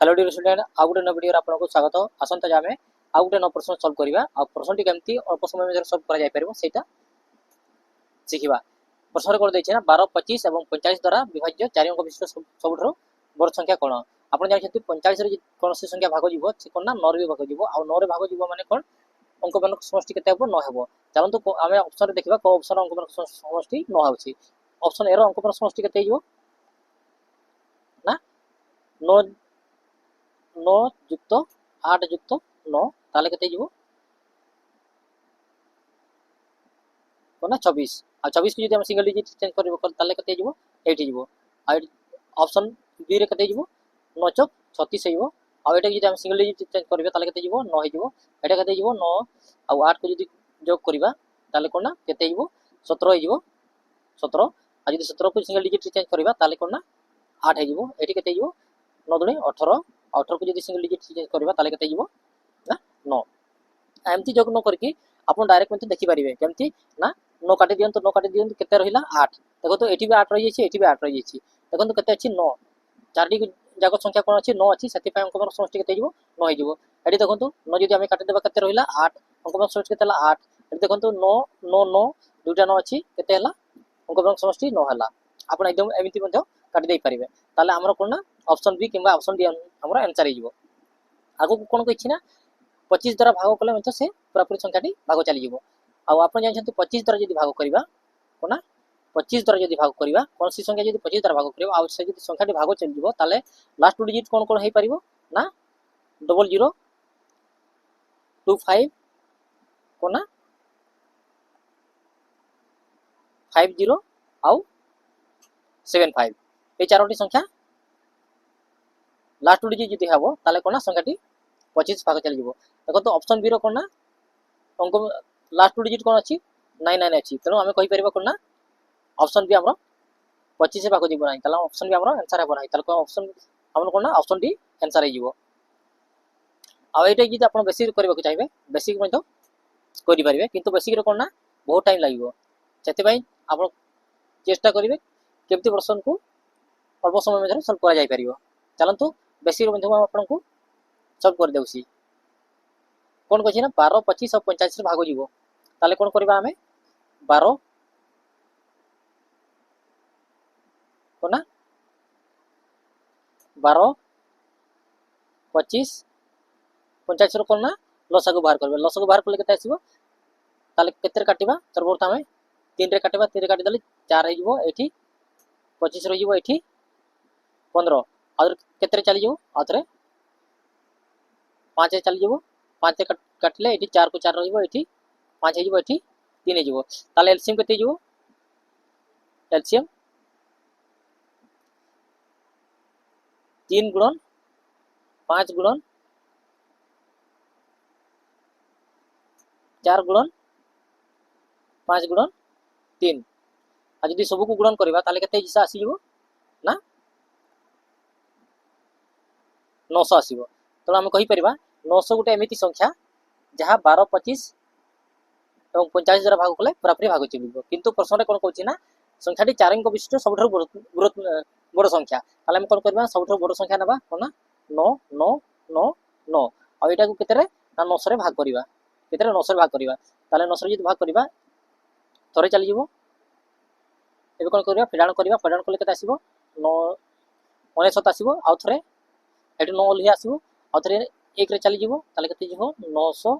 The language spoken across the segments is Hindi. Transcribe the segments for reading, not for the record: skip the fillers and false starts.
हेलो डियर स्टूडेंट आउ गोटे वीडियो आपको स्वागत। आसंता आम आउ गोटे न प्रश्न सल्व करवा आ प्रश्न केमती अल्प समय में सल्व करा शिखा। प्रश्न कौन देना 12, 25 और 45 द्वारा विभाज्य 4 अंक विशिष्ट सब बड़ संख्या कौन। आप जानते 45 कौन सी संख्या भाग जी कौन ना 9 भी भाग जी आ 9 भाग जी मैंने कौन अंक मान समष्टि के 9 हे। चलते आम ऑप्शन देखा कौ ऑप्शन अंक मान समष्टि 9 हो। ऑप्शन ए अंक मान समष्टि के ना 9 9 युक्त 8 युक्त 9 ताले केते जीवो कोना 26 आ 26 को जदि हम सिंगल डिजिट चेंज करबो ताले केते जीवो 8 जीवो आ ऑप्शन बी रे केते जीवो 9 चौक 36 जीवो आ एटा जदि हम सिंगल डिजिट चेंज करबे ताले केते जीवो 9 जीवो एटा केते जीवो 9 आ 8 को जदि जोग करबा ताले कोना केते जीवो 17 जीवो 17 आ जदि 17 को सिंगल डिजिट चेंज करबा ताले कोना 8 जीवो एटी केते जीवो 9 दुनी 18 18 को जदि सिंगल डिजिट चेंज करबा ताले केते जीवो ना 9 एमती जोग न करके आपण डायरेक्ट मते देखि परिबे केमती ना 9 काटि दियंतो केते रहिला 8 देखो तो एटी भी 8 रहि जेछि एटी भी 8 रहि जेछि देखो तो केते अछि 9 चारटी जाको संख्या कोन अछि 9 अछि सेति पय अंक मन समष्टि केते जीवो 9 जीवो एटी देखो तो 9 जदि हमें काटि देबा केते रहिला 8 अंक मन समष्टि केते हला 8 एटी देखो तो 9 9 9 दुटा 9 अछि केते हला अंक मन समष्टि 9 हला आपण एकदम एमिति मध्ये काटि देई परिबे ताले हमर कोन ना ऑप्शन बी किबा ऑप्शन डी हमर आंसर हिजो आगो कोन कहिछि ना 25 द्वारा भाग कले मतलब से पूरापूरी संख्याटी भाग चली जीवो आ आपण जानछन्ती 25 द्वारा यदि भाग करबा कोना 25 द्वारा यदि भाग करबा कोन सी संख्या यदि 25 द्वारा भाग करबा आ से यदि संख्याटी भाग चली जीवो ताले लास्ट डिजिट कोन कोन हे परिबो ना 0025 कोना 50 आउ 75 ए चारोटी संख्या लास्ट डिजिट यदि हबो ताले कोना संख्याटी 25 भाग चली जीवो देखो तो ऑप्शन बी रो कोन ना अंक लास्ट डिजिट कोन अछि 99 अछि तेनो हमें कहि परिबा कोन ना ऑप्शन बी हमरो 25 से भाग जीवो नै तला ऑप्शन बी हमरो आंसर हेबो नै तला ऑप्शन हमरो कोन ना ऑप्शन डी आंसर हे जीवो आ एटा जदि आपण बेसिक करबा को चाहिबे बेसिक मध्ये करि परिबे किंतु बेसिक रो कोन ना बहुत टाइम लागिवो सेति पई आपण चेष्टा करिवे केमति प्रश्न को अल्प समय में सॉल्व करा जाय परिबो चलंतु बेसिक मध्ये आपण को सॉल्व कर देउसी कोन कहछि ना 12 25 और 45 भाग जीवो ताले कोन करबा हमें 12 कोना 12 25 45 रो कोन ना लसागु बाहर करबे लसागु बाहर करले केते आसीबो ताले केते काटिबा सर्वप्रथम हमें 3 रे काटिबा 3 रे काटि दले 4 हे जीवो एठी 25 रो जीवो एठी 15 और केते चली जीवो आतरे 5 चली जीवो 5 काटले एठी 4 को 4 रहिबो एठी 5 हे जीवो एठी 3 हे जीवो ताले एलसीएम केते जीवो एलसीएम 3 गुणन 5 गुणन 4 गुणन 5 गुणन 3 आ जदि सब को गुणन करबा ताले केते हिस्सा आसी जीवो ना 900 आसीबो तो हम कहि परिबा 900 गुटे एमिति संख्या जहाँ 12 25 और 45 द्वारा भाग कले पूरापूरी भाग चलिबो किंतु प्रश्न रे कोन कहछि ना संख्याटी 4 अंक विशिष्ट सबठार बड़ संख्या ताले हम कोन करबा सबठार बड़ संख्या नबा कोना 9 9 9 9 आ एटा को केते रे ना 900 रे भाग करबा केते रे 900 रे भाग करबा ताले 900 रे जदि भाग करबा थरे चली जीवो एबे कोन करबा फेडाण कले केते आसीबो 9 99 आसीबो आ थरे एटी 9 लिहि आसीबो आ थरे 1 रे चली जीवो ताले केते जीवो 900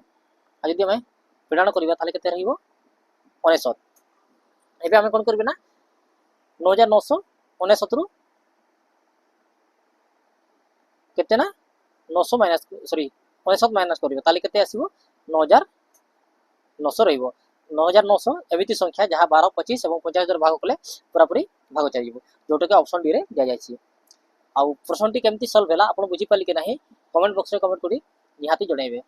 आ जदि हमें फेडाण करबा ताले केते रहिबो 99 एबे हमें कोन करबे ना 9999 रु केते ना 900 माइनस सॉरी 99 माइनस करबा ताले केते आसीबो 9900 रहिबो 9900 एमिति संख्या जहाँ 12 25 और 50 द्वारा भाग कले पूरापूरी भाग चलिबो जोटा के ऑप्शन डी रे दिया जायछि आ प्रश्नटी केमती सॉल्व भेला आपण बुझी पाली के नाही कमेंट बॉक्स रे कमेंट करी निहाती जणाइबे।